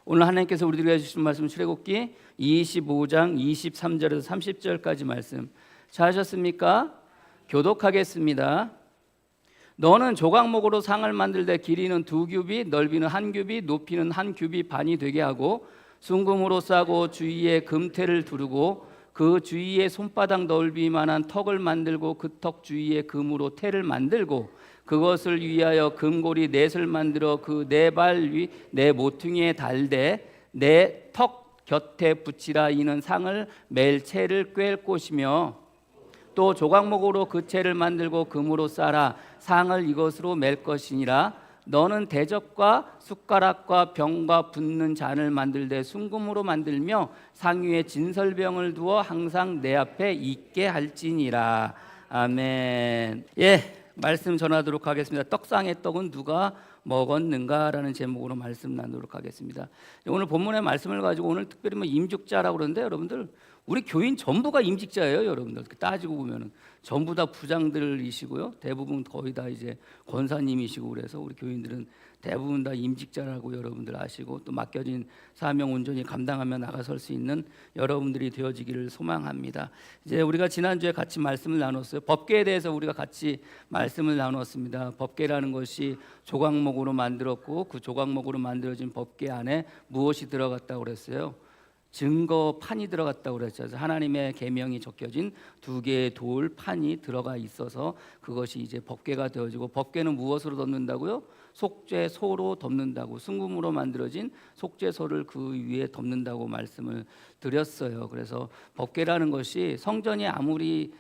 오늘 하나님께서 우리들에게 해주신 말씀 출애굽기 25장 23절에서 30절까지 말씀 찾으셨습니까? 교독하겠습니다. 너는 조각목으로 상을 만들되 길이는 2규빗, 넓이는 1규빗, 높이는 1규빗 반이 되게 하고 순금으로 싸고 주위에 금태를 두르고 그 주위에 손바닥 넓이만한 턱을 만들고 그 턱 주위에 금으로 태를 만들고 그것을 위하여 금고리 넷을 만들어 그 네 발 위 네 모퉁이에 달되 내 턱 곁에 붙이라. 이는 상을 멜 채를 꿰을 것이며 또 조각목으로 그 채를 만들고 금으로 싸라. 상을 이것으로 맬 것이니라. 너는 대접과 숟가락과 병과 붓는 잔을 만들되 순금으로 만들며 상 위에 진설병을 두어 항상 내 앞에 있게 할지니라. 아멘. 말씀 전하도록 하겠습니다. 떡상의 떡은 누가 먹었는가라는 제목으로 말씀 나누도록 하겠습니다. 오늘 본문의 말씀을 가지고 오늘 특별히 임직자라고 그러는데 여러분들 우리 교인 전부가 임직자예요. 여러분들 따지고 보면은 전부 다 부장들이시고요. 대부분 거의 다 이제 권사님이시고 그래서 우리 교인들은 대부분 다 임직자라고 여러분들 아시고 또 맡겨진 사명 온전히 감당하며 나가설 수 있는 여러분들이 되어지기를 소망합니다. 이제 우리가 지난주에 같이 말씀을 나눴어요. 법궤에 대해서 우리가 같이 말씀을 나눴습니다. 법궤라는 것이 조각목으로 만들었고 그 조각목으로 만들어진 법궤 안에 무엇이 들어갔다고 그랬어요? 증거판이 들어갔다고 그랬죠. 하나님의 계명이 적혀진 2개의 돌 판이 들어가 있어서 그것이 이제 법궤가 되어지고 법궤는 무엇으로 덮는다고요? 속죄소로 덮는다고, 순금으로 만들어진 속죄소를 그 위에 덮는다고 말씀을 드렸어요. 그래서 법궤라는 것이 성전이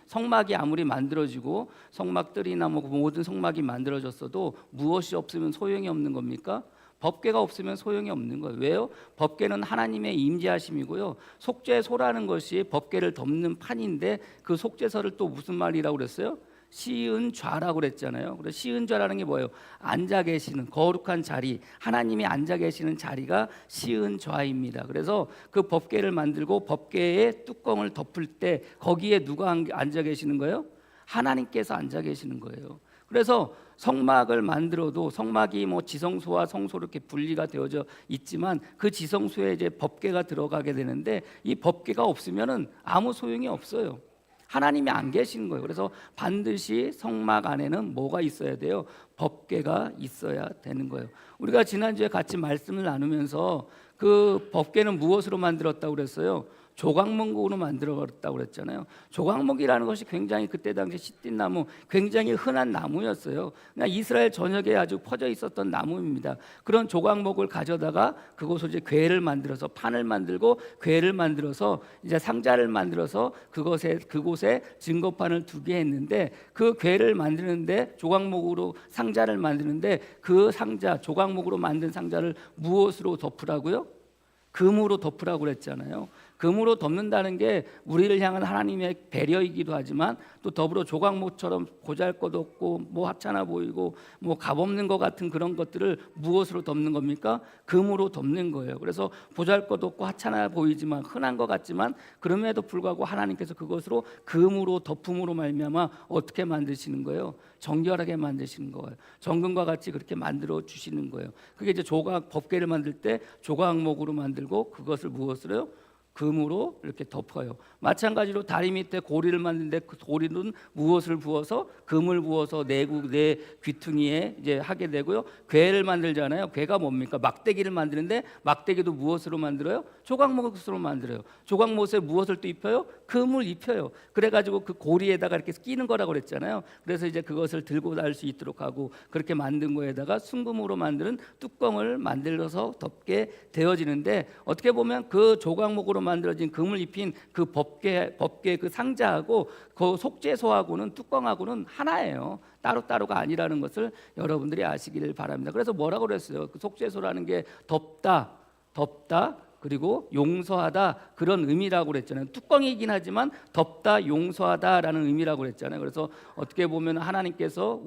성막이 아무리 만들어지고 성막들이나 모든 성막이 만들어졌어도 무엇이 없으면 소용이 없는 겁니까? 법궤가 없으면 소용이 없는 거예요. 왜요? 법궤는 하나님의 임재하심이고요. 속죄소라는 것이 법궤를 덮는 판인데 그 속죄소를 또 무슨 말이라고 그랬어요? 시은좌라고 그랬잖아요. 그래서 시은좌라는 게 뭐예요? 앉아 계시는 거룩한 자리, 하나님이 앉아 계시는 자리가 시은좌입니다. 그래서 그 법궤를 만들고 법궤의 뚜껑을 덮을 때 거기에 누가 앉아 계시는 거예요? 하나님께서 앉아 계시는 거예요. 그래서 성막을 만들어도 성막이 지성소와 성소로 이렇게 분리가 되어져 있지만 그 지성소에 이제 법궤가 들어가게 되는데 이 법궤가 없으면은 아무 소용이 없어요. 하나님이 안 계시는 거예요. 그래서 반드시 성막 안에는 뭐가 있어야 돼요? 법궤가 있어야 되는 거예요. 우리가 지난주에 같이 말씀을 나누면서 그 법궤는 무엇으로 만들었다고 그랬어요? 조각목으로 만들어졌다고 그랬잖아요. 조각목이라는 것이 굉장히 그때 당시 시띠나무, 굉장히 흔한 나무였어요. 그냥 이스라엘 전역에 아주 퍼져 있었던 나무입니다. 그런 조각목을 가져다가 그곳을 이제 궤를 만들어서 판을 만들고 궤를 만들어서 이제 상자를 만들어서 그곳에 증거판을 두게 했는데 그 궤를 만드는데 조각목으로 상자를 만드는데 그 상자 조각목으로 만든 상자를 무엇으로 덮으라고요? 금으로 덮으라고 그랬잖아요. 금으로 덮는다는 게 우리를 향한 하나님의 배려이기도 하지만 또 더불어 조각목처럼 보잘것없고 하찮아 보이고 값없는 것 같은 그런 것들을 무엇으로 덮는 겁니까? 금으로 덮는 거예요. 그래서 보잘것없고 하찮아 보이지만 흔한 것 같지만 그럼에도 불구하고 하나님께서 그것으로 금으로 덮음으로 말미암아 어떻게 만드시는 거예요? 정결하게 만드시는 거예요. 정금과 같이 그렇게 만들어 주시는 거예요. 그게 이제 법궤를 만들 때 조각목으로 만들고 그것을 무엇으로요? 금으로 이렇게 덮어요. 마찬가지로 다리 밑에 고리를 만드는데 그 고리는 무엇을 부어서? 금을 부어서 내 귀퉁이에 이제 하게 되고요. 궤를 만들잖아요. 궤가 뭡니까? 막대기를 만드는데 막대기도 무엇으로 만들어요? 조각목으로 만들어요. 조각못에 무엇을 또 입혀요? 금을 입혀요. 그래가지고 그 고리에다가 이렇게 끼는 거라고 그랬잖아요. 그래서 이제 그것을 들고 날 수 있도록 하고 그렇게 만든 거에다가 순금으로 만드는 뚜껑을 만들어서 덮게 되어지는데 어떻게 보면 그 조각목으로 만들어진 금을 입힌 그 법궤 그 상자하고 그 속죄소하고는 뚜껑하고는 하나예요. 따로따로가 아니라는 것을 여러분들이 아시기를 바랍니다. 그래서 뭐라고 그랬어요? 그 속죄소라는 게 덮다 그리고 용서하다 그런 의미라고 그랬잖아요. 뚜껑이긴 하지만 덮다 용서하다라는 의미라고 그랬잖아요. 그래서 어떻게 보면 하나님께서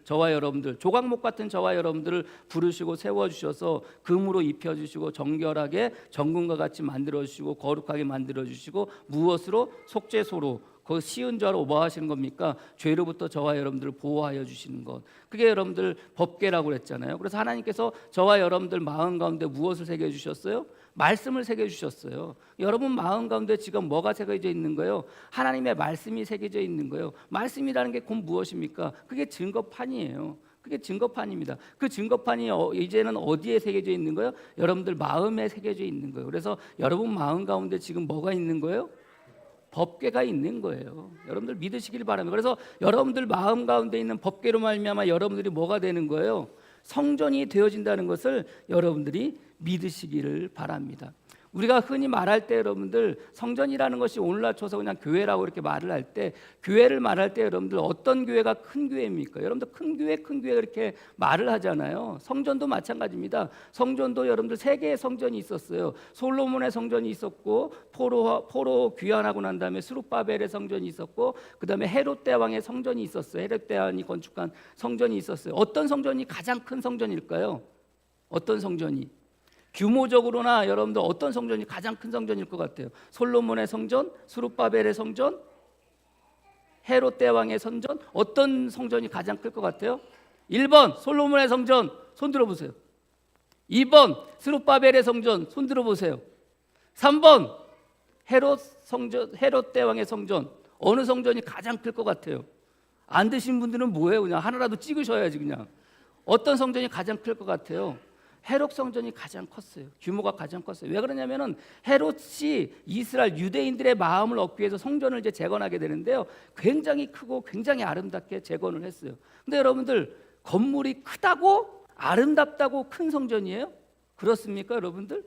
저와 여러분들 조각목 같은 저와 여러분들을 부르시고 세워주셔서 금으로 입혀주시고 정결하게 정금과 같이 만들어주시고 거룩하게 만들어주시고 무엇으로? 속죄소로 그 쉬운 줄 알고 뭐 하시는 겁니까? 죄로부터 저와 여러분들을 보호하여 주시는 것. 그게 여러분들 법궤라고 그랬잖아요. 그래서 하나님께서 저와 여러분들 마음 가운데 무엇을 새겨 주셨어요? 말씀을 새겨 주셨어요. 여러분 마음 가운데 지금 뭐가 새겨져 있는 거예요? 하나님의 말씀이 새겨져 있는 거예요. 말씀이라는 게 곧 무엇입니까? 그게 증거판이에요. 그게 증거판입니다. 그 증거판이 이제는 어디에 새겨져 있는 거예요? 여러분들 마음에 새겨져 있는 거예요. 그래서 여러분 마음 가운데 지금 뭐가 있는 거예요? 법궤가 있는 거예요. 여러분들 믿으시길 바랍니다. 그래서 여러분들 마음 가운데 있는 법궤로 말미암아 여러분들이 뭐가 되는 거예요? 성전이 되어진다는 것을 여러분들이 믿으시기를 바랍니다. 우리가 흔히 말할 때 여러분들 성전이라는 것이 오늘날 쳐서 그냥 교회라고 이렇게 말을 할 때, 교회를 말할 때 여러분들 어떤 교회가 큰 교회입니까? 여러분들 큰 교회 그렇게 말을 하잖아요. 성전도 마찬가지입니다. 성전도 여러분들 세 개의 성전이 있었어요. 솔로몬의 성전이 있었고, 포로 귀환하고 난 다음에 스룹바벨의 성전이 있었고, 그 다음에 헤롯 대왕의 성전이 있었어요. 헤롯 대왕이 건축한 성전이 있었어요. 어떤 성전이 가장 큰 성전일까요? 어떤 성전이? 규모적으로나 여러분들 어떤 성전이 가장 큰 성전일 것 같아요? 솔로몬의 성전, 스룹바벨의 성전, 헤롯 대왕의 성전, 어떤 성전이 가장 클 것 같아요? 1번 솔로몬의 성전, 손 들어보세요. 2번 스룹바벨의 성전, 손 들어보세요. 3번 헤롯 대왕의 성전, 어느 성전이 가장 클 것 같아요? 안 드신 분들은 뭐예요? 그냥 하나라도 찍으셔야지. 그냥 어떤 성전이 가장 클 것 같아요? 헤롯 성전이 가장 컸어요. 규모가 가장 컸어요. 왜 그러냐면은 헤롯이 이스라엘 유대인들의 마음을 얻기 위해서 성전을 이제 재건하게 되는데요. 굉장히 크고 굉장히 아름답게 재건을 했어요. 근데 여러분들 건물이 크다고 아름답다고 큰 성전이에요? 그렇습니까, 여러분들?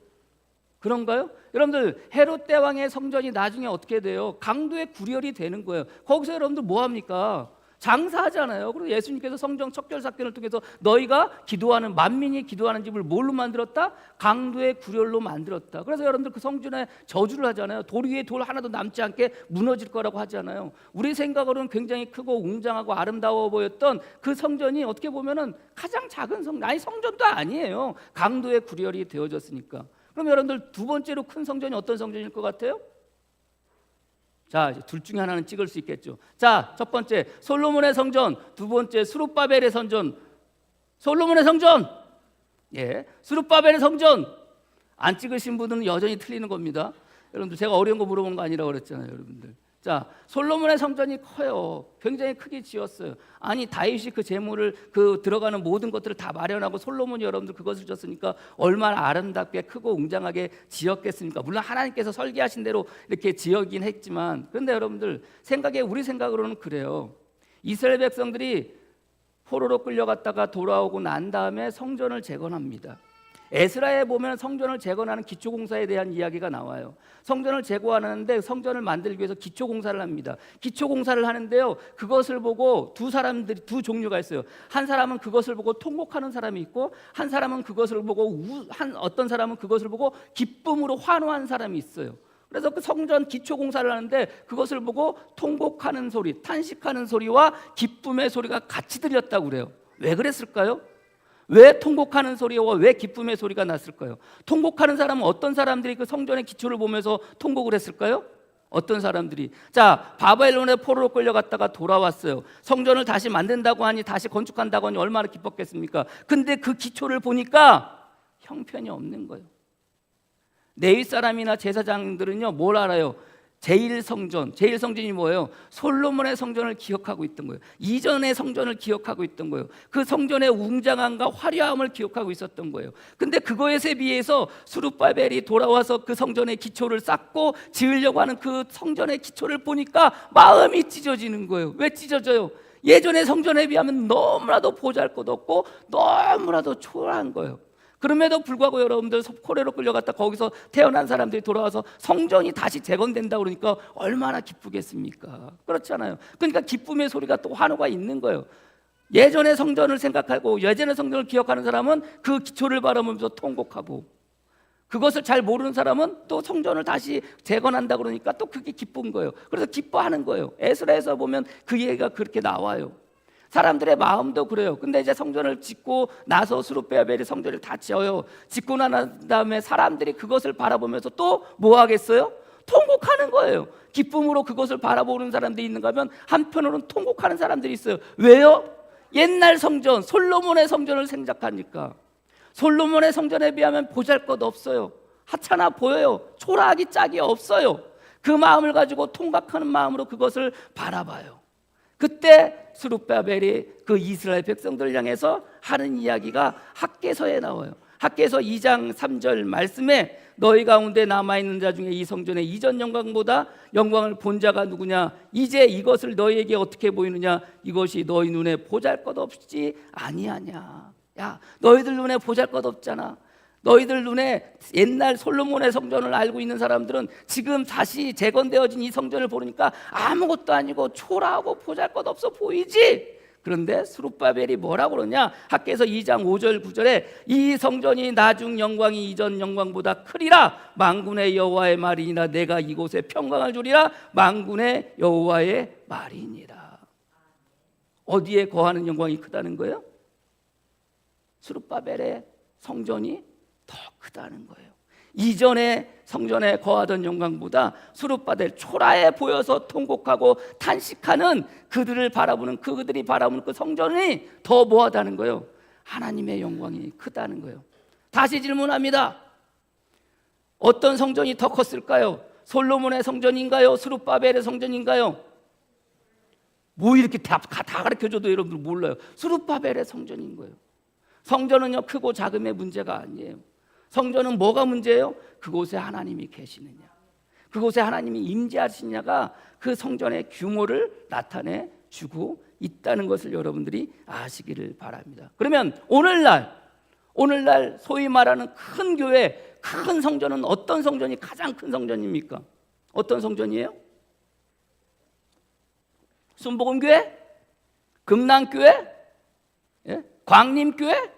그런가요? 여러분들 헤롯 대왕의 성전이 나중에 어떻게 돼요? 강도의 구렬이 되는 거예요. 거기서 여러분들 뭐 합니까? 장사하잖아요. 그리고 예수님께서 성경 척결 사건을 통해서 너희가 기도하는 만민이 기도하는 집을 뭘로 만들었다? 강도의 구렬로 만들었다. 그래서 여러분들 그 성전에 저주를 하잖아요. 돌 위에 돌 하나도 남지 않게 무너질 거라고 하잖아요. 우리 생각으로는 굉장히 크고 웅장하고 아름다워 보였던 그 성전이 어떻게 보면은 가장 작은 성전도 아니에요. 강도의 구렬이 되어졌으니까. 그럼 여러분들 두 번째로 큰 성전이 어떤 성전일 것 같아요? 자, 이제 둘 중에 하나는 찍을 수 있겠죠. 자, 첫 번째 솔로몬의 성전, 두 번째 스룹바벨의 성전. 솔로몬의 성전, 스룹바벨의 성전. 안 찍으신 분들은 여전히 틀리는 겁니다. 여러분들 제가 어려운 거 물어보는 거 아니라고 그랬잖아요, 여러분들. 자, 솔로몬의 성전이 커요. 굉장히 크게 지었어요. 아니 다윗이 그 재물을 그 들어가는 모든 것들을 다 마련하고 솔로몬이 여러분들 그것을 줬으니까 얼마나 아름답게 크고 웅장하게 지었겠습니까? 물론 하나님께서 설계하신 대로 이렇게 지었긴 했지만, 그런데 여러분들 우리 생각으로는 그래요. 이스라엘 백성들이 포로로 끌려갔다가 돌아오고 난 다음에 성전을 재건합니다. 에스라에 보면 성전을 재건하는 기초공사에 대한 이야기가 나와요. 성전을 재건하는데 성전을 만들기 위해서 기초공사를 합니다. 기초공사를 하는데요, 그것을 보고 두 종류가 있어요. 한 사람은 그것을 보고 통곡하는 사람이 있고, 한 사람은 그것을 보고 어떤 사람은 그것을 보고 기쁨으로 환호한 사람이 있어요. 그래서 그 성전 기초공사를 하는데 그것을 보고 통곡하는 소리, 탄식하는 소리와 기쁨의 소리가 같이 들렸다고 그래요. 왜 그랬을까요? 왜 통곡하는 소리와 왜 기쁨의 소리가 났을까요? 통곡하는 사람은 어떤 사람들이 그 성전의 기초를 보면서 통곡을 했을까요? 어떤 사람들이? 자, 바벨론의 포로로 끌려갔다가 돌아왔어요. 성전을 다시 만든다고 하니, 다시 건축한다고 하니 얼마나 기뻤겠습니까? 근데 그 기초를 보니까 형편이 없는 거예요. 레위 사람이나 제사장들은요, 뭘 알아요? 제1성전이 뭐예요? 솔로몬의 성전을 기억하고 있던 거예요. 이전의 성전을 기억하고 있던 거예요. 그 성전의 웅장함과 화려함을 기억하고 있었던 거예요. 근데 그거에 비해서 스룹바벨이 돌아와서 그 성전의 기초를 쌓고 지으려고 하는 그 성전의 기초를 보니까 마음이 찢어지는 거예요. 왜 찢어져요? 예전의 성전에 비하면 너무나도 보잘것없고 너무나도 초라한 거예요. 그럼에도 불구하고 여러분들 포로로 끌려갔다 거기서 태어난 사람들이 돌아와서 성전이 다시 재건된다 그러니까 얼마나 기쁘겠습니까? 그렇잖아요. 그러니까 기쁨의 소리가 또 환호가 있는 거예요. 예전의 성전을 생각하고 예전의 성전을 기억하는 사람은 그 기초를 바라보면서 통곡하고, 그것을 잘 모르는 사람은 또 성전을 다시 재건한다 그러니까 또 그게 기쁜 거예요. 그래서 기뻐하는 거예요. 에스라에서 보면 그 얘기가 그렇게 나와요. 사람들의 마음도 그래요. 근데 이제 성전을 짓고 나서 스룹바벨이 성전을 다 지어요. 짓고 난 다음에 사람들이 그것을 바라보면서 또 뭐 하겠어요? 통곡하는 거예요. 기쁨으로 그것을 바라보는 사람들이 있는가 하면 한편으로는 통곡하는 사람들이 있어요. 왜요? 옛날 성전, 솔로몬의 성전을 생각하니까. 솔로몬의 성전에 비하면 보잘것 없어요. 하찮아 보여요. 초라하기 짝이 없어요. 그 마음을 가지고 통각하는 마음으로 그것을 바라봐요. 그때 스룹바벨이 그 이스라엘 백성들을 향해서 하는 이야기가 학개서에 나와요. 학개서 2장 3절 말씀에 너희 가운데 남아있는 자 중에 이 성전의 이전 영광보다 영광을 본 자가 누구냐? 이제 이것을 너희에게 어떻게 보이느냐? 이것이 너희 눈에 보잘것없지 아니하냐? 야, 너희들 눈에 보잘것없잖아. 너희들 눈에 옛날 솔로몬의 성전을 알고 있는 사람들은 지금 다시 재건되어진 이 성전을 보니까 아무것도 아니고 초라하고 보잘것없어 보이지? 그런데 스룹바벨이 뭐라고 그러냐? 학개서 2장 5절 9절에 이 성전이 나중 영광이 이전 영광보다 크리라. 만군의 여호와의 말이니라. 내가 이곳에 평강을 주리라. 만군의 여호와의 말이니라. 어디에 거하는 영광이 크다는 거예요? 스룹바벨의 성전이 더 크다는 거예요. 이전의 성전에 거하던 영광보다 스룹바벨 초라해 보여서 통곡하고 탄식하는 그들이 바라보는 그 성전이 더 뭐하다는 거예요? 하나님의 영광이 크다는 거예요. 다시 질문합니다. 어떤 성전이 더 컸을까요? 솔로몬의 성전인가요? 스룹바벨의 성전인가요? 뭐 이렇게 다 가르쳐줘도 여러분들 몰라요. 스룹바벨의 성전인 거예요. 성전은요, 크고 작음의 문제가 아니에요. 성전은 뭐가 문제예요? 그곳에 하나님이 계시느냐, 그곳에 하나님이 임재하시느냐가 그 성전의 규모를 나타내 주고 있다는 것을 여러분들이 아시기를 바랍니다. 그러면 오늘날 소위 말하는 큰 교회, 큰 성전은 어떤 성전이 가장 큰 성전입니까? 어떤 성전이에요? 순복음교회? 금남교회? 예? 광림교회?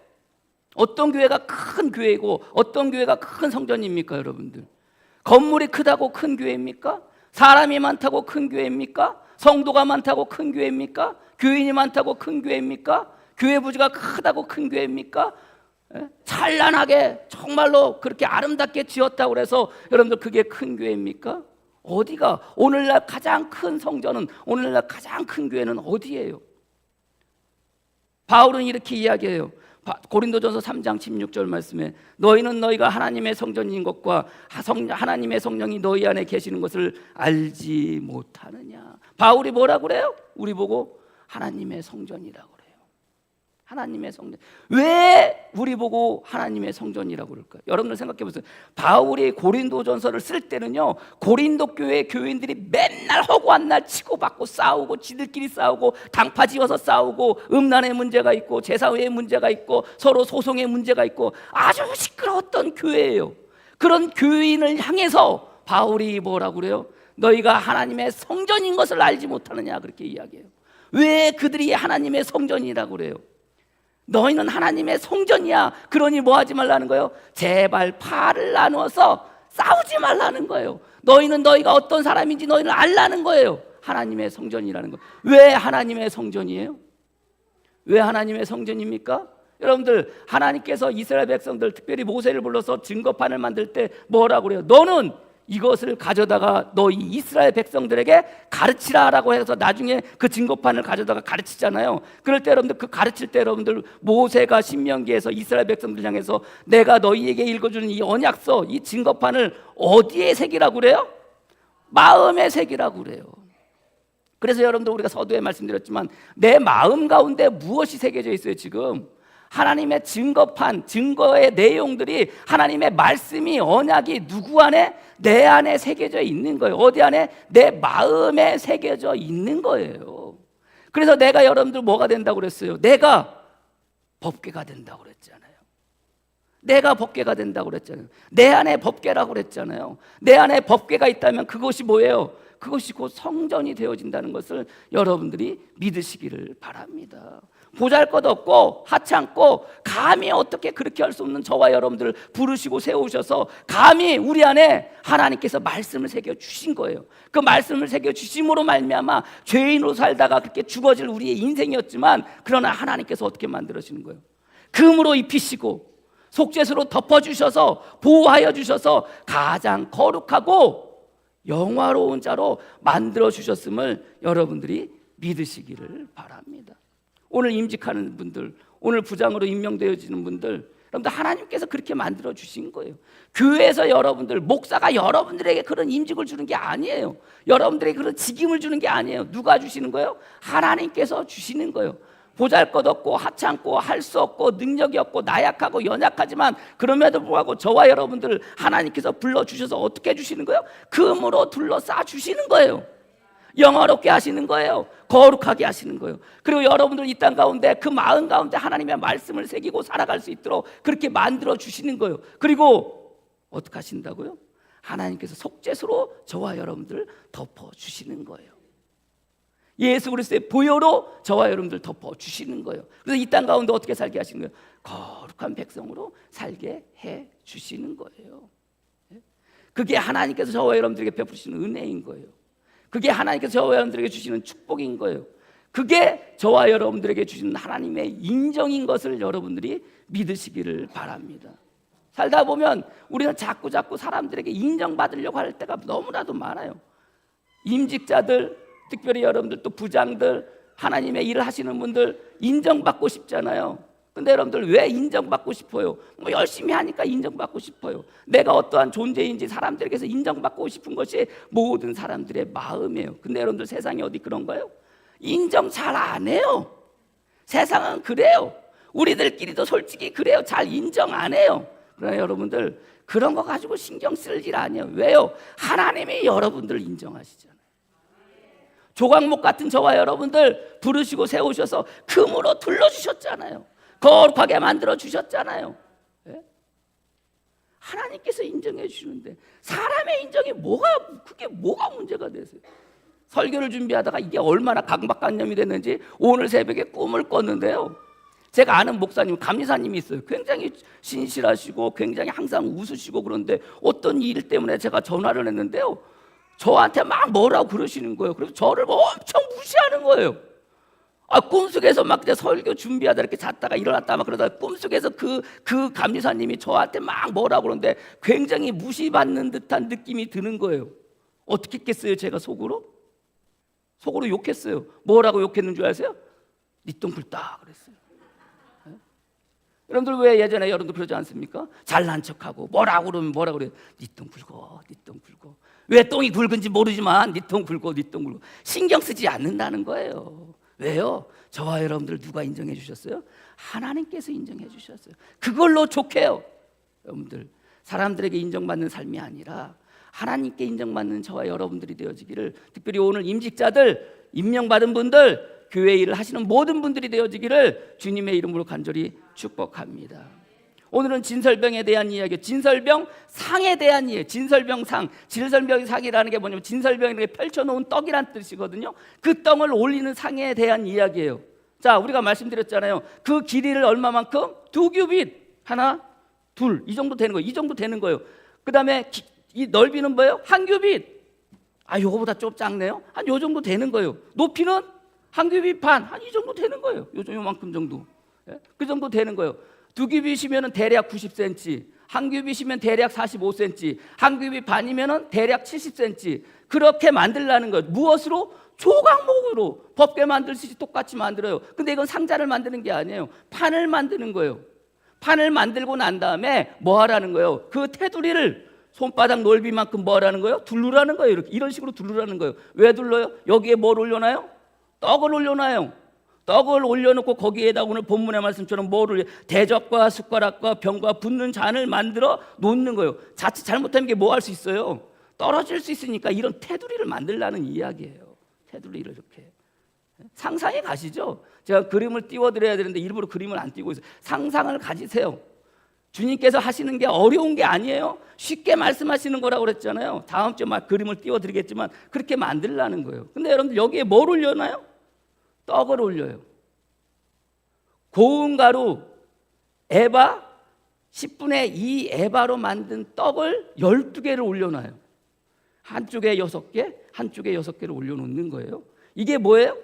어떤 교회가 큰 교회고 어떤 교회가 큰 성전입니까, 여러분들? 건물이 크다고 큰 교회입니까? 사람이 많다고 큰 교회입니까? 성도가 많다고 큰 교회입니까? 교인이 많다고 큰 교회입니까? 교회 부지가 크다고 큰 교회입니까? 찬란하게 정말로 그렇게 아름답게 지었다고 해서 여러분들 그게 큰 교회입니까? 어디가? 오늘날 가장 큰 성전은, 오늘날 가장 큰 교회는 어디예요? 바울은 이렇게 이야기해요. 고린도전서 3장 16절 말씀에 너희는 너희가 하나님의 성전인 것과 하나님의 성령이 너희 안에 계시는 것을 알지 못하느냐. 바울이 뭐라고 그래요? 우리 보고 하나님의 성전이라고 그래요. 하나님의 성전. 왜 우리 보고 하나님의 성전이라고 그럴까요? 여러분들 생각해 보세요. 바울이 고린도전서를 쓸 때는요, 고린도 교회 교인들이 맨날 허구한 날 치고받고 싸우고 지들끼리 싸우고 당파 지어서 싸우고 음란의 문제가 있고 제사회의 문제가 있고 서로 소송의 문제가 있고 아주 시끄러웠던 교회예요. 그런 교인을 향해서 바울이 뭐라고 그래요? 너희가 하나님의 성전인 것을 알지 못하느냐, 그렇게 이야기해요. 왜 그들이 하나님의 성전이라고 그래요? 너희는 하나님의 성전이야. 그러니 뭐 하지 말라는 거예요? 제발 팔을 나누어서 싸우지 말라는 거예요. 너희는 너희가 어떤 사람인지 너희는 알라는 거예요. 하나님의 성전이라는 거. 왜 하나님의 성전이에요? 왜 하나님의 성전입니까? 여러분들, 하나님께서 이스라엘 백성들, 특별히 모세를 불러서 증거판을 만들 때 뭐라고 그래요? 너는 이것을 가져다가 너희 이스라엘 백성들에게 가르치라라고 해서 나중에 그 증거판을 가져다가 가르치잖아요. 그럴 때 여러분들, 그 가르칠 때 여러분들, 모세가 신명기에서 이스라엘 백성들 향해서 내가 너희에게 읽어주는 이 언약서, 이 증거판을 어디에 새기라고 그래요? 마음에 새기라고 그래요. 그래서 여러분들, 우리가 서두에 말씀드렸지만 내 마음 가운데 무엇이 새겨져 있어요? 지금 하나님의 증거판, 증거의 내용들이, 하나님의 말씀이, 언약이 누구 안에? 내 안에 새겨져 있는 거예요. 어디 안에? 내 마음에 새겨져 있는 거예요. 그래서 내가, 여러분들 뭐가 된다고 그랬어요? 내가 법궤가 된다고 그랬잖아요. 내가 법궤가 된다고 그랬잖아요. 내 안에 법궤라고 그랬잖아요. 내 안에 법궤가 있다면 그것이 뭐예요? 그것이 곧 성전이 되어진다는 것을 여러분들이 믿으시기를 바랍니다. 보잘것없고 하찮고 감히 어떻게 그렇게 할 수 없는 저와 여러분들을 부르시고 세우셔서 감히 우리 안에 하나님께서 말씀을 새겨주신 거예요. 그 말씀을 새겨주심으로 말미암아 죄인으로 살다가 그렇게 죽어질 우리의 인생이었지만, 그러나 하나님께서 어떻게 만들어지는 거예요? 금으로 입히시고 속죄수로 덮어주셔서 보호하여 주셔서 가장 거룩하고 영화로운 자로 만들어 주셨음을 여러분들이 믿으시기를 바랍니다. 오늘 임직하는 분들, 오늘 부장으로 임명되어지는 분들, 여러분들 하나님께서 그렇게 만들어 주신 거예요. 교회에서 여러분들, 목사가 여러분들에게 그런 임직을 주는 게 아니에요. 여러분들에게 그런 직임을 주는 게 아니에요. 누가 주시는 거예요? 하나님께서 주시는 거예요. 보잘것없고 하찮고 할 수 없고 능력이 없고 나약하고 연약하지만 그럼에도 불구하고 저와 여러분들을 하나님께서 불러주셔서 어떻게 해주시는 거예요? 금으로 둘러싸 주시는 거예요. 영화롭게 하시는 거예요. 거룩하게 하시는 거예요. 그리고 여러분들 이 땅 가운데 그 마음 가운데 하나님의 말씀을 새기고 살아갈 수 있도록 그렇게 만들어 주시는 거예요. 그리고 어떻게 하신다고요? 하나님께서 속죄수로 저와 여러분들을 덮어 주시는 거예요. 예수 그리스도의 보혈로 저와 여러분들 덮어 주시는 거예요. 그래서 이 땅 가운데 어떻게 살게 하시는 거예요? 거룩한 백성으로 살게 해 주시는 거예요. 그게 하나님께서 저와 여러분들에게 베푸시는 은혜인 거예요. 그게 하나님께서 저와 여러분들에게 주시는 축복인 거예요. 그게 저와 여러분들에게 주시는 하나님의 인정인 것을 여러분들이 믿으시기를 바랍니다. 살다 보면 우리는 자꾸 사람들에게 인정받으려고 할 때가 너무나도 많아요. 임직자들, 특별히 여러분들 또 부장들, 하나님의 일을 하시는 분들 인정받고 싶잖아요. 근데 여러분들 왜 인정받고 싶어요? 뭐 열심히 하니까 인정받고 싶어요. 내가 어떠한 존재인지 사람들에게서 인정받고 싶은 것이 모든 사람들의 마음이에요. 근데 여러분들 세상이 어디 그런가요? 인정 잘 안 해요. 세상은 그래요. 우리들끼리도 솔직히 그래요. 잘 인정 안 해요. 그러나 여러분들 그런 거 가지고 신경 쓸 일 아니에요. 왜요? 하나님이 여러분들을 인정하시잖아요. 조각목 같은 저와 여러분들 부르시고 세우셔서 금으로 둘러주셨잖아요. 거룩하게 만들어 주셨잖아요. 네? 하나님께서 인정해 주시는데 사람의 인정이 그게 뭐가 문제가 되세요? 설교를 준비하다가 이게 얼마나 강박관념이 됐는지 오늘 새벽에 꿈을 꿨는데요. 제가 아는 목사님, 감리사님이 있어요. 굉장히 신실하시고 굉장히 항상 웃으시고 그런데 어떤 일 때문에 제가 전화를 했는데요. 저한테 막 뭐라고 그러시는 거예요. 그래서 저를 엄청 무시하는 거예요. 꿈속에서 막 설교 준비하다 이렇게 잤다가 일어났다 막 그러다가 꿈속에서 그 감리사님이 저한테 막 뭐라고 그러는데 굉장히 무시받는 듯한 느낌이 드는 거예요. 어떻게 했겠어요? 제가 속으로 욕했어요. 뭐라고 욕했는 줄 아세요? 니 똥 굴다 그랬어요. 네? 여러분들 왜 예전에 여러분들 그러지 않습니까? 잘난 척하고 뭐라고 그래요? 니 똥 굴고 왜 똥이 굵은지 모르지만 니 똥 굴고 신경 쓰지 않는다는 거예요. 왜요? 저와 여러분들 누가 인정해 주셨어요? 하나님께서 인정해 주셨어요. 그걸로 족해요. 여러분들 사람들에게 인정받는 삶이 아니라 하나님께 인정받는 저와 여러분들이 되어지기를, 특별히 오늘 임직자들, 임명받은 분들, 교회 일을 하시는 모든 분들이 되어지기를 주님의 이름으로 간절히 축복합니다. 오늘은 진설병에 대한 이야기예요. 진설병 상에 대한 이야기예요. 진설병 상. 진설병 상이라는 게 뭐냐면 진설병에 펼쳐놓은 떡이란 뜻이거든요. 그 떡을 올리는 상에 대한 이야기예요. 자, 우리가 말씀드렸잖아요. 그 길이를 얼마만큼? 2규빗. 하나, 둘. 이 정도 되는 거예요. 이 정도 되는 거예요. 그 다음에 이 넓이는 뭐예요? 1규빗. 요거보다 좀 작네요. 한 요 정도 되는 거예요. 높이는 1규빗 반. 한 이 정도 되는 거예요. 요만큼 정도. 그 정도 되는 거예요. 2규빗이면 대략 90cm, 1규빗이면 대략 45cm, 1규빗 반이면 대략 70cm. 그렇게 만들라는 거예요. 무엇으로? 조각목으로. 법궤 만들듯이 똑같이 만들어요. 근데 이건 상자를 만드는 게 아니에요. 판을 만드는 거예요. 판을 만들고 난 다음에 뭐 하라는 거예요? 그 테두리를 손바닥 넓이만큼 뭐 하라는 거예요? 둘르라는 거예요. 이런 식으로 둘르라는 거예요. 왜 둘러요? 여기에 뭘 올려놔요? 떡을 올려놔요. 떡을 올려놓고 거기에다 오늘 본문의 말씀처럼 뭐를 대접과 숟가락과 병과 붓는 잔을 만들어 놓는 거예요. 자칫 잘못하면 이게 뭐 할 수 있어요? 떨어질 수 있으니까 이런 테두리를 만들라는 이야기예요. 테두리를 이렇게. 상상해 가시죠? 제가 그림을 띄워드려야 되는데 일부러 그림을 안 띄고 있어요. 상상을 가지세요. 주님께서 하시는 게 어려운 게 아니에요. 쉽게 말씀하시는 거라고 그랬잖아요. 다음 주에 막 그림을 띄워드리겠지만 그렇게 만들라는 거예요. 근데 여러분들 여기에 뭘 올려놔요? 떡을 올려요. 고운 가루 에바 10분의 2 에바로 만든 떡을 12개를 올려놔요. 한쪽에 6개, 한쪽에 6개를 올려놓는 거예요. 이게 뭐예요?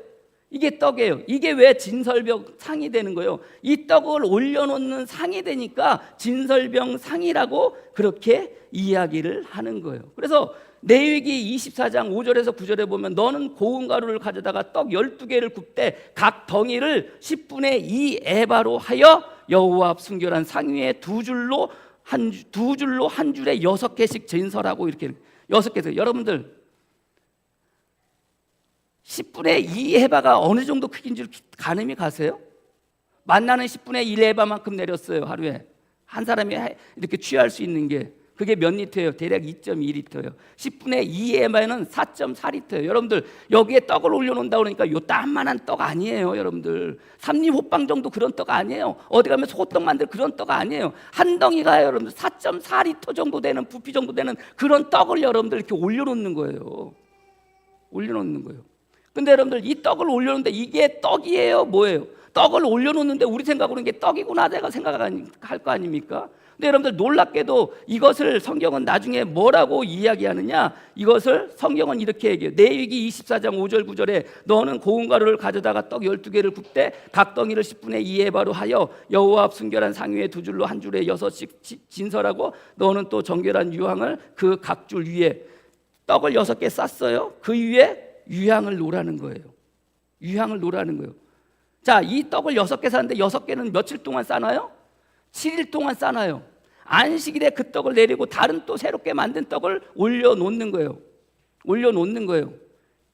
이게 떡이에요. 이게 왜 진설병 상이 되는 거예요? 이 떡을 올려놓는 상이 되니까 진설병 상이라고 그렇게 이야기를 하는 거예요. 그래서 레위기 24장 5절에서 9절에 보면 너는 고운 가루를 가져다가 떡 12개를 굽되 각 덩이를 10분의 2 에바로 하여 여호와 앞 순결한 상 위에 두 줄로 한 줄에 6개씩 진설하고 이렇게 6개에서 여러분들 10분의 2 에바가 어느 정도 크기인 줄 가늠이 가세요? 만나는 10분의 1 에바만큼 내렸어요. 하루에 한 사람이 이렇게 취할 수 있는 게 그게 몇 리터예요? 대략 2.2리터예요. 10분의 2 에바는 4.4리터예요. 여러분들 여기에 떡을 올려놓는다 그러니까 요딴만한 떡 아니에요. 여러분들 삼립호빵 정도 그런 떡 아니에요. 어디 가면 소떡 만들 그런 떡 아니에요. 한 덩이가 여러분들 4.4리터 정도 되는 부피 정도 되는 그런 떡을 여러분들 이렇게 올려놓는 거예요. 올려놓는 거예요. 근데 여러분들 이 떡을 올려놓는데 이게 떡이에요? 뭐예요? 떡을 올려놓는데 우리 생각으로는 이게 떡이구나 내가 생각할 거 아닙니까? 근데 여러분들 놀랍게도 이것을 성경은 나중에 뭐라고 이야기하느냐? 이것을 성경은 이렇게 얘기해요. 레위기 24장 5절 9절에 너는 고운 가루를 가져다가 떡 12개를 굽되 각 덩이를 10분의 2 에바로 하여 여호와 앞 순결한 상 위에 두 줄로 한 줄에 6씩 진설하고 너는 또 정결한 유향을 그 각 줄 위에 떡을 6개 쌌어요. 그 위에 유향을 놓으라는 거예요. 유향을 놓으라는 거예요. 자, 이 떡을 6개 쌌는데 6개는 며칠 동안 싸나요? 7일 동안 싸나요. 안식일에 그 떡을 내리고 다른 또 새롭게 만든 떡을 올려놓는 거예요. 올려놓는 거예요.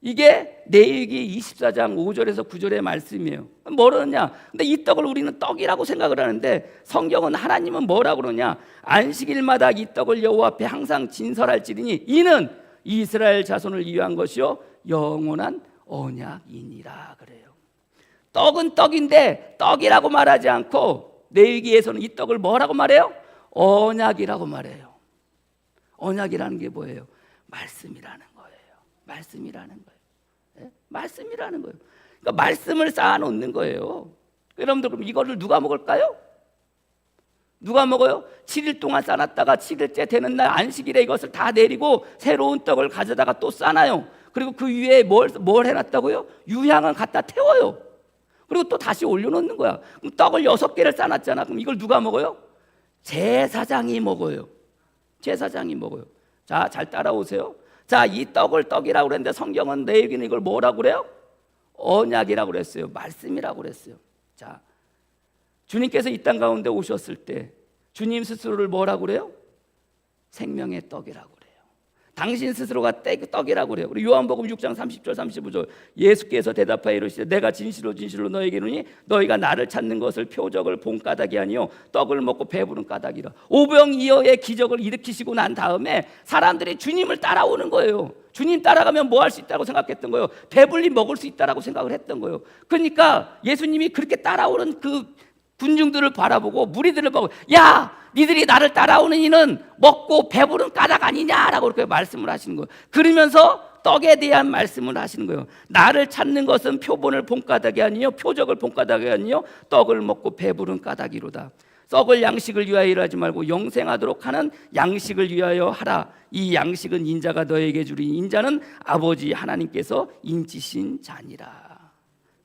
이게 레위기 24장 5절에서 9절의 말씀이에요. 뭐라느냐? 근데 이 떡을 우리는 떡이라고 생각을 하는데 성경은 하나님은 뭐라고 그러냐? 안식일마다 이 떡을 여호와 앞에 항상 진설할지니 이는 이스라엘 자손을 위한 것이요 영원한 언약이니라 그래요. 떡은 떡인데 떡이라고 말하지 않고 레위기에서는 이 떡을 뭐라고 말해요? 언약이라고 말해요. 언약이라는 게 뭐예요? 말씀이라는 거예요. 말씀이라는 거예요. 네? 말씀이라는 거예요. 그러니까 말씀을 쌓아놓는 거예요. 여러분들 그럼 이거를 누가 먹을까요? 누가 먹어요? 7일 동안 쌓아놨다가 7일째 되는 날 안식일에 이것을 다 내리고 새로운 떡을 가져다가 또 쌓아요. 그리고 그 위에 뭘 해놨다고요? 유향을 갖다 태워요. 그리고 또 다시 올려놓는 거야. 그럼 떡을 6개를 쌓아놨잖아. 그럼 이걸 누가 먹어요? 제사장이 먹어요. 제사장이 먹어요. 자, 잘 따라오세요. 자, 이 떡을 떡이라고 그랬는데 성경은 레위기는 이걸 뭐라고 그래요? 언약이라고 그랬어요. 말씀이라고 그랬어요. 자, 주님께서 이 땅 가운데 오셨을 때 주님 스스로를 뭐라고 그래요? 생명의 떡이라고 그래요. 당신 스스로가 떡이라고 그래요. 우리 요한복음 6장 30절 35절 예수께서 대답하여 이르시되 내가 진실로 진실로 너에게 이르노니 너희가 나를 찾는 것을 표적을 본 까닭이 아니요 떡을 먹고 배부른 까닭이라. 오병이어의 기적을 일으키시고 난 다음에 사람들이 주님을 따라오는 거예요. 주님 따라가면 뭐 할 수 있다고 생각했던 거예요? 배불리 먹을 수 있다고 생각을 했던 거예요. 그러니까 예수님이 그렇게 따라오는 그 군중들을 바라보고 무리들을 보고 야 니들이 나를 따라오는 이는 먹고 배부른 까닭 아니냐라고 그렇게 말씀을 하시는 거예요. 그러면서 떡에 대한 말씀을 하시는 거예요. 나를 찾는 것은 표본을 본 까닭이 아니요 표적을 본 까닭이 아니요 떡을 먹고 배부른 까닭이로다. 썩을 양식을 위하여 일하지 말고 영생하도록 하는 양식을 위하여 하라. 이 양식은 인자가 너에게 주리니 인자는 아버지 하나님께서 인치신 자니라.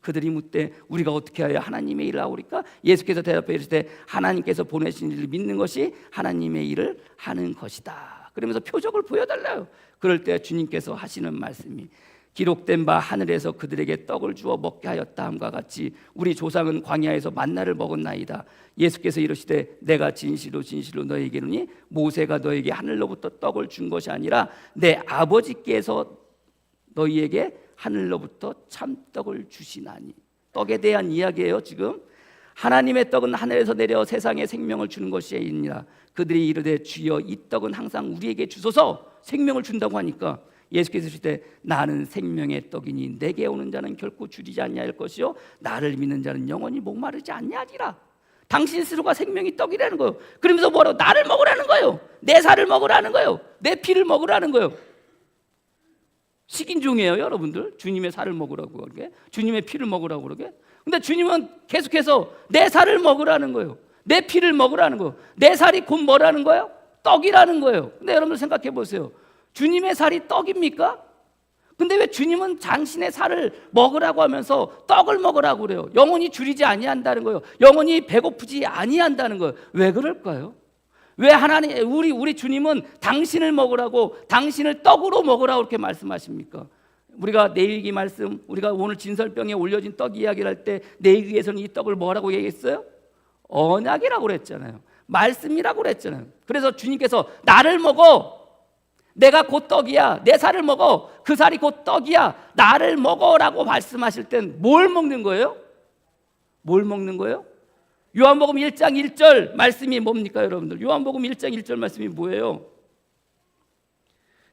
그들이 묻되 우리가 어떻게 하여 하나님의 일을 하오리까? 예수께서 대답해 이르시되 하나님께서 보내신 일을 믿는 것이 하나님의 일을 하는 것이다. 그러면서 표적을 보여달라요. 그럴 때 주님께서 하시는 말씀이 기록된 바 하늘에서 그들에게 떡을 주어 먹게 하였다 함과 같이 우리 조상은 광야에서 만나를 먹었나이다. 예수께서 이르시되 내가 진실로 진실로 너에게 이르노니 모세가 너에게 하늘로부터 떡을 준 것이 아니라 내 아버지께서 너희에게 하늘로부터 참떡을 주시나니. 떡에 대한 이야기예요. 지금 하나님의 떡은 하늘에서 내려 세상에 생명을 주는 것이니라. 그들이 이르되 주여 이 떡은 항상 우리에게 주소서. 생명을 준다고 하니까 예수께서 이르시되 나는 생명의 떡이니 내게 오는 자는 결코 줄이지 아니할 것이요 나를 믿는 자는 영원히 목마르지 아니하리라. 당신 스스로가 생명이 떡이라는 거예요. 그러면서 뭐라고? 나를 먹으라는 거예요. 내 살을 먹으라는 거예요. 내 피를 먹으라는 거예요. 식인종이에요, 여러분들. 주님의 살을 먹으라고 그러게, 주님의 피를 먹으라고 그러게. 근데 주님은 계속해서 내 살을 먹으라는 거예요. 내 피를 먹으라는 거예요. 내 살이 곧 뭐라는 거예요? 떡이라는 거예요. 근데 여러분들 생각해 보세요. 주님의 살이 떡입니까? 근데 왜 주님은 당신의 살을 먹으라고 하면서 떡을 먹으라고 그래요? 영혼이 줄이지 아니한다는 거예요. 영혼이 배고프지 아니한다는 거예요. 왜 그럴까요? 왜 하나님 우리 주님은 당신을 먹으라고, 당신을 떡으로 먹으라고 그렇게 말씀하십니까? 우리가 내위기 말씀, 우리가 오늘 진설병에 올려진 떡 이야기를 할 때 내위기에서는 이 떡을 뭐라고 얘기했어요? 언약이라고 그랬잖아요. 말씀이라고 그랬잖아요. 그래서 주님께서 나를 먹어, 내가 곧 떡이야, 내 살을 먹어, 그 살이 곧 떡이야, 나를 먹어라고 말씀하실 땐 뭘 먹는 거예요? 뭘 먹는 거예요? 요한복음 1장 1절 말씀이 뭡니까 여러분들? 요한복음 1장 1절 말씀이 뭐예요?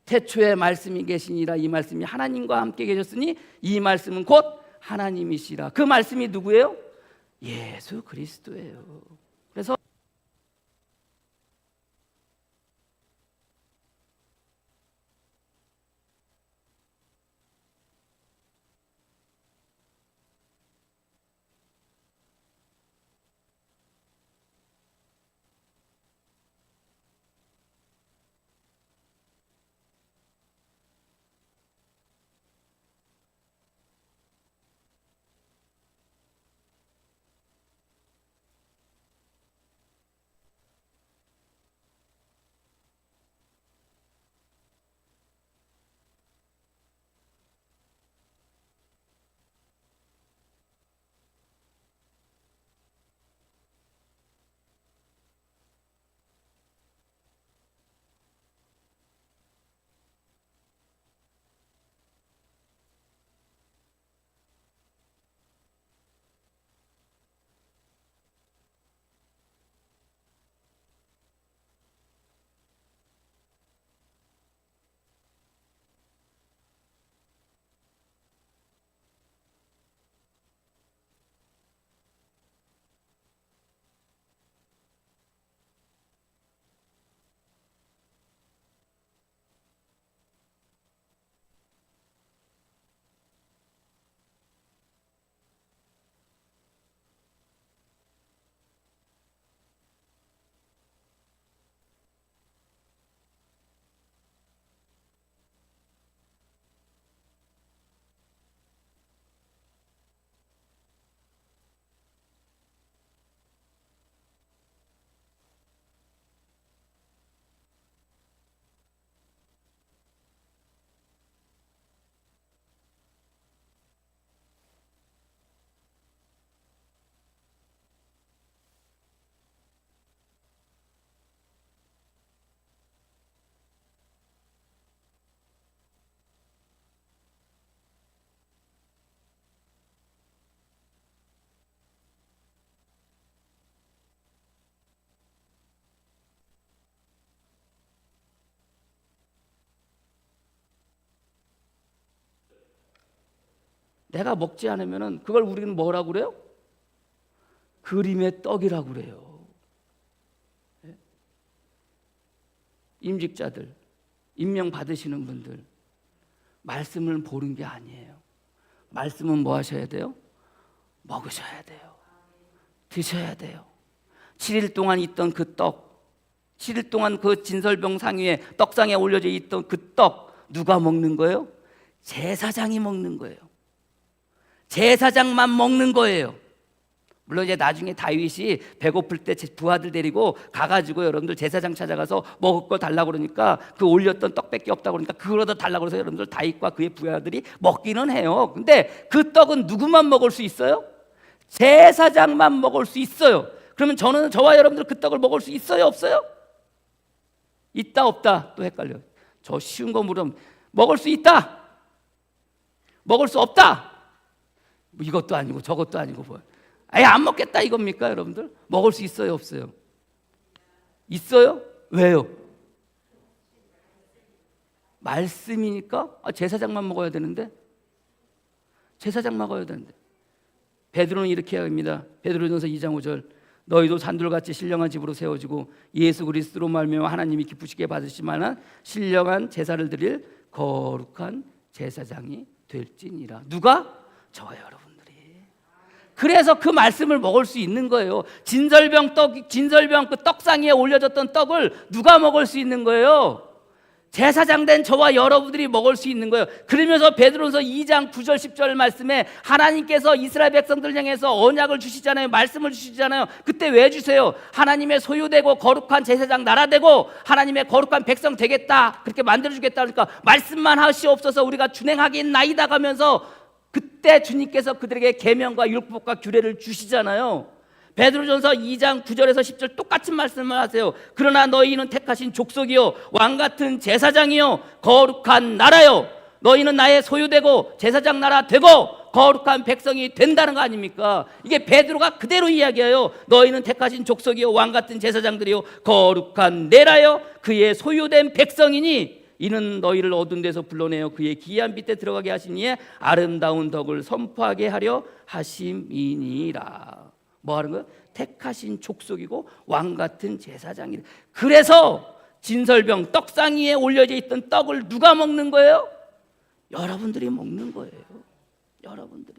태초에 말씀이 계시니라. 이 말씀이 하나님과 함께 계셨으니 이 말씀은 곧 하나님이시라. 그 말씀이 누구예요? 예수 그리스도예요. 그래서 내가 먹지 않으면은 그걸 우리는 뭐라고 그래요? 그림의 떡이라고 그래요. 임직자들, 임명 받으시는 분들, 말씀을 보는 게 아니에요. 말씀은 뭐 하셔야 돼요? 먹으셔야 돼요. 드셔야 돼요. 7일 동안 있던 그 떡, 7일 동안 그 진설병 상 위에 떡상에 올려져 있던 그 떡, 누가 먹는 거예요? 제사장이 먹는 거예요. 제사장만 먹는 거예요. 물론 이제 나중에 다윗이 배고플 때 부하들 데리고 가가지고 여러분들 제사장 찾아가서 먹을 거 달라고 그러니까 그 올렸던 떡밖에 없다고 그러니까 그거라도 달라고 그래서 여러분들 다윗과 그의 부하들이 먹기는 해요. 근데 그 떡은 누구만 먹을 수 있어요? 제사장만 먹을 수 있어요. 그러면 저와 여러분들 그 떡을 먹을 수 있어요? 없어요? 있다 없다 또 헷갈려요. 저 쉬운 거 물으면 먹을 수 있다, 먹을 수 없다, 뭐 이것도 아니고 저것도 아니고 뭐 아예 안 먹겠다 이겁니까 여러분들? 먹을 수 있어요 없어요? 있어요? 왜요? 말씀이니까? 제사장만 먹어야 되는데? 제사장 먹어야 되는데 베드로는 이렇게 합니다. 베드로전서 2장 5절 너희도 산돌같이 신령한 집으로 세워지고 예수 그리스도로 말미암아 하나님이 기쁘시게 받으실 만한 신령한 제사를 드릴 거룩한 제사장이 될지니라. 누가? 저와 여러분들이. 그래서 그 말씀을 먹을 수 있는 거예요. 진설병 그 떡상에 올려졌던 떡을 누가 먹을 수 있는 거예요? 제사장 된 저와 여러분들이 먹을 수 있는 거예요. 그러면서 베드로전서 2장 9절 10절 말씀에 하나님께서 이스라엘 백성들 향해서 언약을 주시잖아요. 말씀을 주시잖아요. 그때 왜 주세요? 하나님의 소유되고 거룩한 제사장 나라 되고 하나님의 거룩한 백성 되겠다, 그렇게 만들어주겠다. 그러니까 말씀만 하시옵소서 우리가 준행하겠나이다 가면서 그때 주님께서 그들에게 계명과 율법과 규례를 주시잖아요. 베드로전서 2장 9절에서 10절 똑같은 말씀을 하세요. 그러나 너희는 택하신 족속이요 왕같은 제사장이요 거룩한 나라요, 너희는 나의 소유되고 제사장 나라 되고 거룩한 백성이 된다는 거 아닙니까? 이게 베드로가 그대로 이야기해요. 너희는 택하신 족속이요 왕같은 제사장들이요 거룩한 나라요 그의 소유된 백성이니 이는 너희를 어두운 데서 불러내어 그의 기이한 빛에 들어가게 하시니에 아름다운 덕을 선포하게 하려 하심이니라. 뭐 하는 거예요? 택하신 족속이고 왕같은 제사장이래. 그래서 진설병 떡상 위에 올려져 있던 떡을 누가 먹는 거예요? 여러분들이 먹는 거예요. 여러분들이.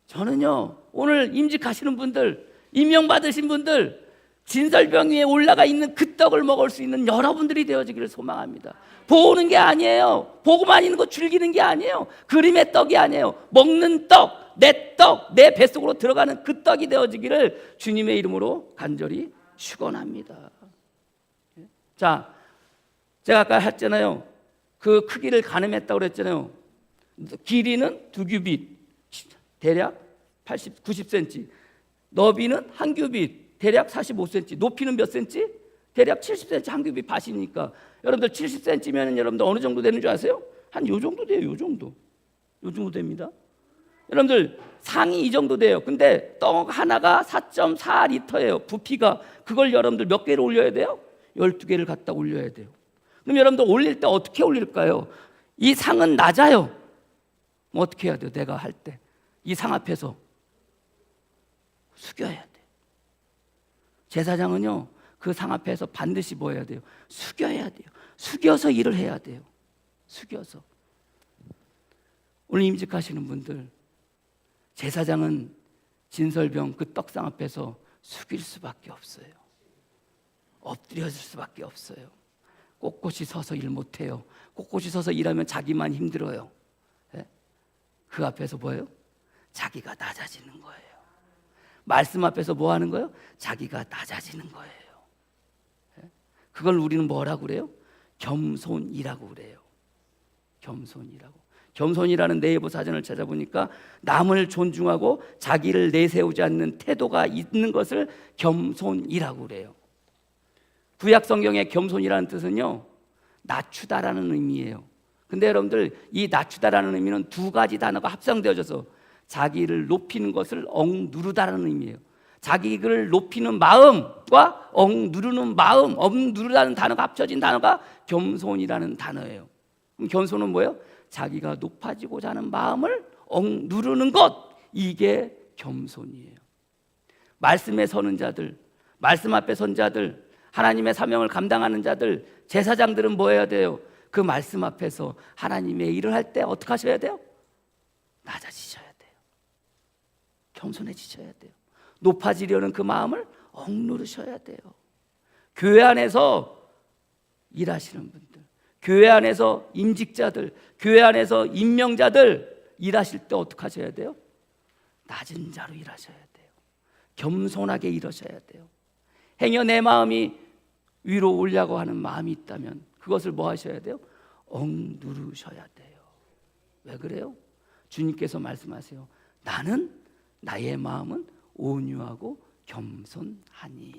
저는요 오늘 임직하시는 분들, 임명받으신 분들, 진설병 위에 올라가 있는 그 떡을 먹을 수 있는 여러분들이 되어지기를 소망합니다. 보는 게 아니에요. 보고만 있는 거 즐기는 게 아니에요. 그림의 떡이 아니에요. 먹는 떡, 내 떡, 내 뱃속으로 들어가는 그 떡이 되어지기를 주님의 이름으로 간절히 축원합니다. 자, 제가 아까 했잖아요. 그 크기를 가늠했다고 그랬잖아요. 길이는 2규빗, 대략 90cm. 너비는 1규빗, 대략 45cm. 높이는 몇 cm? 대략 70cm. 한 규빗 밭이니까. 여러분들 70cm면 여러분들 어느 정도 되는 줄 아세요? 한 요 정도 돼요. 요 정도. 요 정도 됩니다. 여러분들 상이 이 정도 돼요. 근데 떡 하나가 4.4리터예요. 부피가. 그걸 여러분들 몇 개를 올려야 돼요? 12개를 갖다 올려야 돼요. 그럼 여러분들 올릴 때 어떻게 올릴까요? 이 상은 낮아요. 뭐 어떻게 해야 돼요? 내가 할 때 이 상 앞에서 숙여야 돼요. 제사장은요 그 상 앞에서 반드시 뭐 해야 돼요? 숙여야 돼요. 숙여서 일을 해야 돼요. 숙여서. 오늘 임직하시는 분들, 제사장은 진설병 그 떡상 앞에서 숙일 수밖에 없어요. 엎드려질 수밖에 없어요. 꼿꼿이 서서 일 못해요. 꼿꼿이 서서 일하면 자기만 힘들어요. 그 앞에서 뭐예요? 자기가 낮아지는 거예요. 말씀 앞에서 뭐 하는 거예요? 자기가 낮아지는 거예요. 그걸 우리는 뭐라고 그래요? 겸손이라고 그래요. 겸손이라고. 겸손이라는 네이버 사전을 찾아보니까 남을 존중하고 자기를 내세우지 않는 태도가 있는 것을 겸손이라고 그래요. 구약 성경의 겸손이라는 뜻은요 낮추다라는 의미예요. 근데 여러분들 이 낮추다라는 의미는 두 가지 단어가 합성되어져서 자기를 높이는 것을 억누르다라는 의미예요. 자기를 높이는 마음과 억누르는 마음, 억누르다는 단어가 합쳐진 단어가 겸손이라는 단어예요. 그럼 겸손은 뭐예요? 자기가 높아지고자 하는 마음을 억누르는 것, 이게 겸손이에요. 말씀에 서는 자들, 말씀 앞에 선 자들, 하나님의 사명을 감당하는 자들, 제사장들은 뭐 해야 돼요? 그 말씀 앞에서 하나님의 일을 할 때 어떻게 하셔야 돼요? 낮아지셔야 돼요. 겸손해지셔야 돼요. 높아지려는 그 마음을 억누르셔야 돼요. 교회 안에서 일하시는 분들, 교회 안에서 임직자들, 교회 안에서 임명자들 일하실 때 어떻게 하셔야 돼요? 낮은 자로 일하셔야 돼요. 겸손하게 일하셔야 돼요. 행여 내 마음이 위로 오려고 하는 마음이 있다면 그것을 뭐 하셔야 돼요? 억누르셔야 돼요. 왜 그래요? 주님께서 말씀하세요. 나는 나의 마음은 온유하고 겸손하니.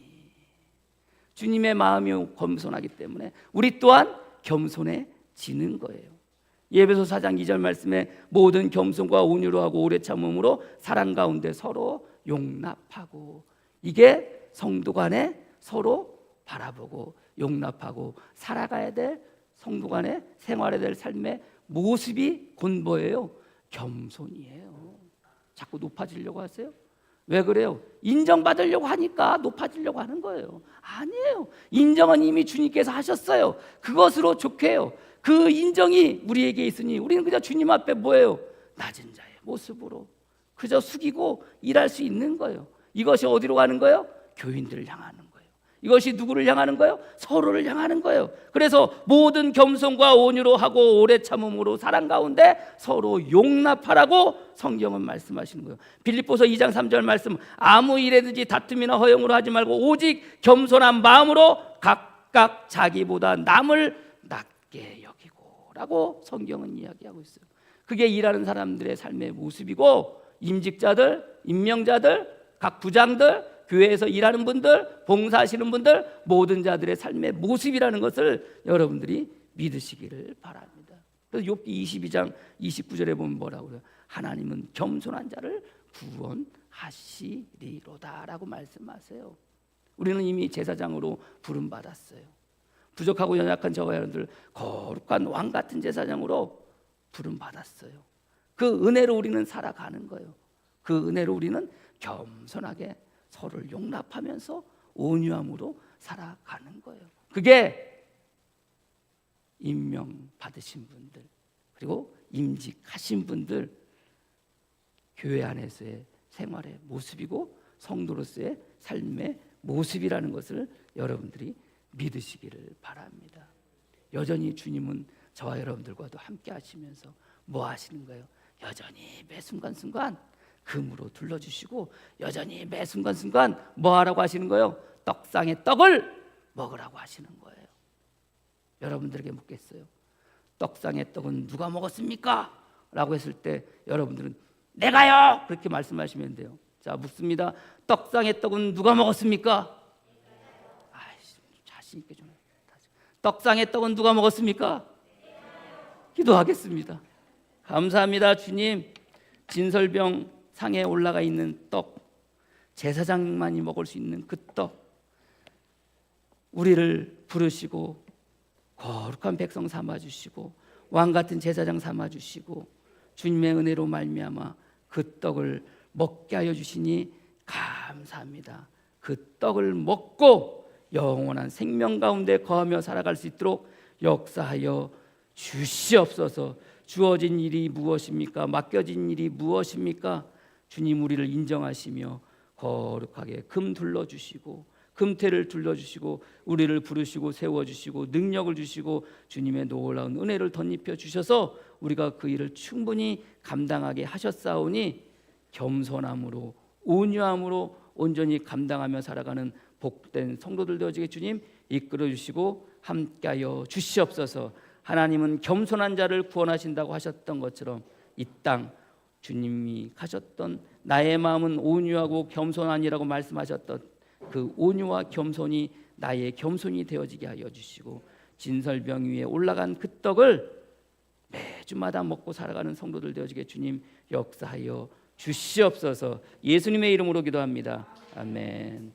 주님의 마음이 겸손하기 때문에 우리 또한 겸손해지는 거예요. 에베소 4장 2절 말씀에 모든 겸손과 온유로 하고 오래 참음으로 사랑 가운데 서로 용납하고, 이게 성도 간에 서로 바라보고 용납하고 살아가야 될 성도 간에 생활해야 될 삶의 모습이 곧 뭐예요? 겸손이에요. 자꾸 높아지려고 하세요? 왜 그래요? 인정받으려고 하니까 높아지려고 하는 거예요. 아니에요. 인정은 이미 주님께서 하셨어요. 그것으로 좋게요. 그 인정이 우리에게 있으니 우리는 그저 주님 앞에 뭐예요? 낮은 자의 모습으로 그저 숙이고 일할 수 있는 거예요. 이것이 어디로 가는 거예요? 교인들을 향하는 거예요. 이것이 누구를 향하는 거예요? 서로를 향하는 거예요. 그래서 모든 겸손과 온유로 하고 오래 참음으로 사랑 가운데 서로 용납하라고 성경은 말씀하시는 거예요. 빌립보서 2장 3절 말씀, 아무 일에든지 다툼이나 허용으로 하지 말고 오직 겸손한 마음으로 각각 자기보다 남을 낮게 여기고 라고 성경은 이야기하고 있어요. 그게 일하는 사람들의 삶의 모습이고, 임직자들, 임명자들, 각 부장들, 교회에서 일하는 분들, 봉사하시는 분들, 모든 자들의 삶의 모습이라는 것을 여러분들이 믿으시기를 바랍니다. 그래서 욥기 22장 29절에 보면 뭐라고 그래요? 하나님은 겸손한 자를 구원하시리로다라고 말씀하세요. 우리는 이미 제사장으로 부름받았어요. 부족하고 연약한 저와 여러분들 거룩한 왕 같은 제사장으로 부름받았어요. 그 은혜로 우리는 살아가는 거예요. 그 은혜로 우리는 겸손하게 서로를 용납하면서 온유함으로 살아가는 거예요. 그게 임명 받으신 분들, 그리고 임직하신 분들 교회 안에서의 생활의 모습이고 성도로서의 삶의 모습이라는 것을 여러분들이 믿으시기를 바랍니다. 여전히 주님은 저와 여러분들과도 함께 하시면서 뭐 하시는 거예요? 여전히 매 순간순간 금으로 둘러주시고, 여전히 매 순간순간 뭐 하라고 하시는 거예요? 떡상의 떡을 먹으라고 하시는 거예요. 여러분들에게 묻겠어요. 떡상의 떡은 누가 먹었습니까? 라고 했을 때 여러분들은 내가요! 그렇게 말씀하시면 돼요. 자, 묻습니다. 떡상의 떡은 누가 먹었습니까? 자신 있게 좀. 떡상의 떡은 누가 먹었습니까? 기도하겠습니다. 감사합니다, 주님. 진설병 상에 올라가 있는 떡, 제사장만이 먹을 수 있는 그 떡, 우리를 부르시고 거룩한 백성 삼아주시고 왕 같은 제사장 삼아주시고 주님의 은혜로 말미암아 그 떡을 먹게 하여 주시니 감사합니다. 그 떡을 먹고 영원한 생명 가운데 거하며 살아갈 수 있도록 역사하여 주시옵소서. 주어진 일이 무엇입니까? 맡겨진 일이 무엇입니까? 주님, 우리를 인정하시며 거룩하게 금 둘러주시고 금태를 둘러주시고 우리를 부르시고 세워주시고 능력을 주시고 주님의 놀라운 은혜를 덧입혀 주셔서 우리가 그 일을 충분히 감당하게 하셨사오니 겸손함으로 온유함으로 온전히 감당하며 살아가는 복된 성도들 되어지게 주님 이끌어 주시고 함께하여 주시옵소서. 하나님은 겸손한 자를 구원하신다고 하셨던 것처럼 이 땅 주님이 가셨던 나의 마음은 온유하고 겸손하니라고 말씀하셨던 그 온유와 겸손이 나의 겸손이 되어지게 하여 주시고 진설병 위에 올라간 그 떡을 매주마다 먹고 살아가는 성도들 되어지게 주님 역사하여 주시옵소서. 예수님의 이름으로 기도합니다. 아멘.